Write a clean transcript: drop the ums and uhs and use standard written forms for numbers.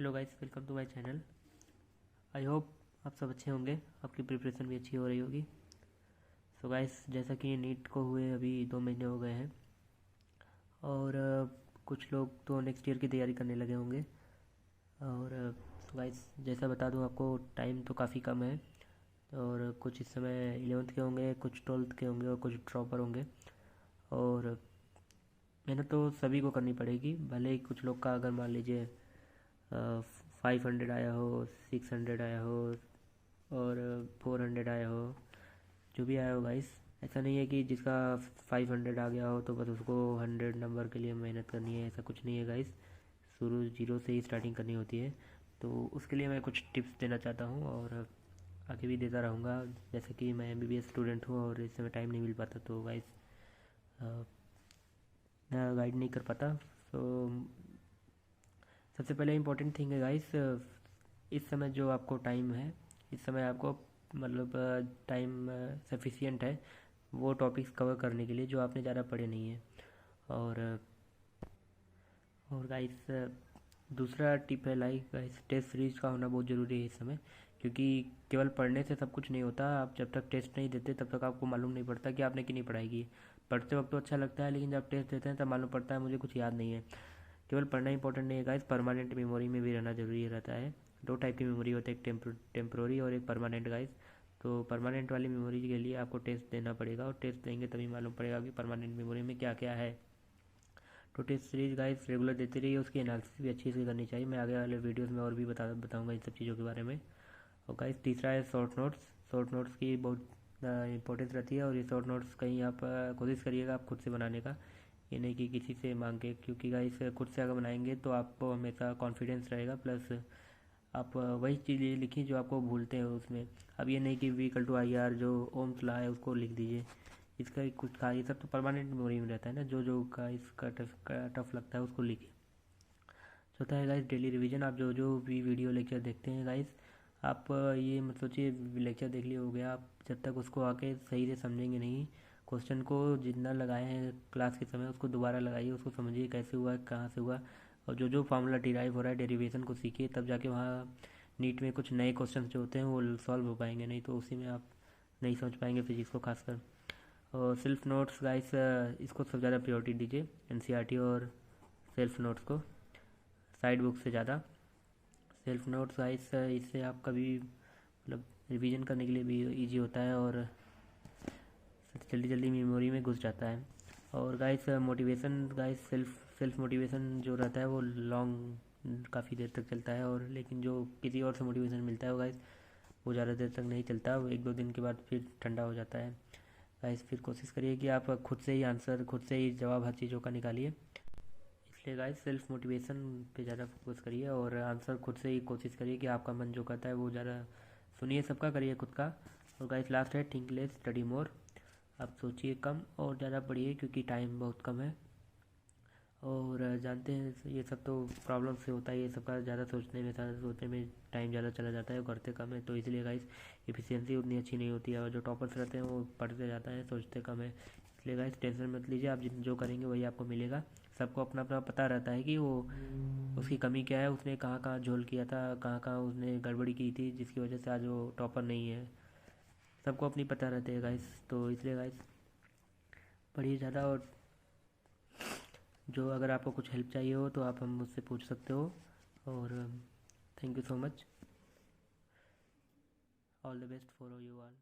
Hello guys, welcome to my channel. I hope आप सब अच्छे होंगे, आपकी प्रिपरेशन भी अच्छी हो रही होगी। सो गाइस, जैसा कि नीट को हुए अभी 2 महीने हो गए हैं और कुछ लोग तो नेक्स्ट ईयर की तैयारी करने लगे होंगे। और सो गाइस, जैसा बता दूं आपको, टाइम तो काफ़ी कम है और कुछ इस समय 11th के होंगे, कुछ 12th के होंगे और कुछ ड्रॉपर होंगे। और मेहनत तो सभी को करनी पड़ेगी, भले ही कुछ लोग का अगर मान लीजिए 500 आया हो, 600 आया हो और 400 आया हो, जो भी आया हो गाइस। ऐसा नहीं है कि जिसका 500 आ गया हो तो बस उसको 100 नंबर के लिए मेहनत करनी है, ऐसा कुछ नहीं है गाइस। शुरू जीरो से ही स्टार्टिंग करनी होती है। तो उसके लिए मैं कुछ टिप्स देना चाहता हूँ और आगे भी देता रहूँगा। जैसे कि मैं MBBS स्टूडेंट हूँ और इस समय टाइम नहीं मिल पाता, तो गाइस मैं गाइड नहीं कर पाता। तो सबसे पहले इम्पोर्टेंट थिंग है गाइस, इस समय जो आपको टाइम है, इस समय आपको मतलब टाइम सफिशिएंट है वो टॉपिक्स कवर करने के लिए जो आपने ज़्यादा पढ़े नहीं है। और और गाइस, दूसरा टिप है लाइक गाइस, टेस्ट सीरीज का होना बहुत ज़रूरी है इस समय। क्योंकि केवल पढ़ने से सब कुछ नहीं होता। आप जब तक टेस्ट नहीं देते तब तक आपको मालूम नहीं पड़ता कि आपने कितनी पढ़ाई की। पढ़ते वक्त तो अच्छा लगता है, लेकिन जब टेस्ट देते हैं तब मालूम पड़ता है मुझे कुछ याद नहीं है। केवल पढ़ना इंपॉर्टेंट नहीं है गाइस, परमानेंट मेमोरी में भी रहना जरूरी रहता है। दो टाइप की मेमोरी होती है, एक टेम्प्रोरी और एक परमानेंट गाइस। तो परमानेंट वाली मेमोरी के लिए आपको टेस्ट देना पड़ेगा और टेस्ट देंगे तभी मालूम पड़ेगा कि परमानेंट मेमोरी में क्या क्या है। तो टेस्ट सीरीज गाइस रेगुलर देते रहिए, उसकी एनालिसिस भी अच्छी से करनी चाहिए। मैं आगे वाले वीडियोस में और भी बताऊंगा इन सब चीज़ों के बारे में। और गाइस, तीसरा है शॉर्ट नोट्स। शॉर्ट नोट्स की बहुत इंपॉर्टेंस रहती है और ये शॉर्ट नोट्स कहीं आप कोशिश करिएगा आप खुद से बनाने का, ये नहीं कि किसी से मांग के। क्योंकि गाइस, खुद से अगर बनाएंगे तो आपको हमेशा कॉन्फिडेंस रहेगा, प्लस आप वही चीज़ लिखिए जो आपको भूलते हैं उसमें। अब ये नहीं कि V=IR जो ओम्स लॉ है उसको लिख दीजिए, इसका कुछ खा, ये सब तो परमानेंट मेमोरी में रहता है ना। जो जो का इसका टफ लगता है उसको लिखिए। चौथा है गाइस, डेली रिवीजन। आप जो जो भी वीडियो लेक्चर देखते हैं गाइस, आप ये मत सोचिए लेक्चर देख लिया हो गया, आप जब तक उसको आके सही से समझेंगे नहीं, क्वेश्चन को जितना लगाए हैं क्लास के समय उसको दोबारा लगाइए, उसको समझिए कैसे हुआ, कहाँ से हुआ। और जो जो फार्मूला डिराइव हो रहा है डेरिवेशन को सीखिए, तब जाके वहाँ नीट में कुछ नए क्वेश्चन जो होते हैं वो सॉल्व हो पाएंगे, नहीं तो उसी में आप नहीं समझ पाएंगे फिजिक्स को खासकर। और सेल्फ नोट्स गाइस, इसको सबसे ज़्यादा प्रायोरिटी दीजिए, NCERT और सेल्फ नोट्स को साइड बुक से ज़्यादा। सेल्फ नोट्स गाइस, इससे आप कभी मतलब रिवीजन करने के लिए भी इजी होता है और जल्दी जल्दी मेमोरी में घुस जाता है। और guys, motivation guys, self motivation जो रहता है वो लॉन्ग काफ़ी देर तक चलता है, और लेकिन जो किसी और से मोटिवेशन मिलता है वो गाइस वो ज़्यादा देर तक नहीं चलता, वो 1-2 दिन के बाद फिर ठंडा हो जाता है। गाइस, फिर कोशिश करिए कि आप खुद से ही आंसर, खुद से ही जवाब हर चीज़ों का निकालिए। इसलिए गाइस, सेल्फ मोटिवेशन पे ज़्यादा फोकस करिए और आंसर खुद से ही कोशिश करिए कि आपका मन जो करता है वो ज़्यादा सुनिए, सबका करिए, खुद का। और गाइस, लास्ट है थिंक लेस स्टडी मोर। आप सोचिए कम और ज़्यादा पढ़िए, क्योंकि टाइम बहुत कम है। और जानते हैं ये सब तो प्रॉब्लम से होता है, ये सब का ज़्यादा सोचने में टाइम ज़्यादा चला जाता है और करते कम है। तो इसलिए गाइस, एफिशिएंसी उतनी अच्छी नहीं होती है और जो टॉपर्स रहते हैं वो पढ़ते ज़्यादा है, सोचते कम है। इसलिए गाइस, टेंशन मत लीजिए, आप जो करेंगे वही आपको मिलेगा। सबको अपना अपना पता रहता है कि वो उसकी कमी क्या है, उसने कहाँ कहाँ झोल किया था, कहाँ कहाँ उसने गड़बड़ी की थी जिसकी वजह से आज वो टॉपर नहीं है। सबको अपनी पता रहती है गाइस। तो इसलिए गाइस, पढ़िए ज़्यादा। और जो अगर आपको कुछ हेल्प चाहिए हो तो आप हम मुझसे पूछ सकते हो। और thank you so much. All the best for you all.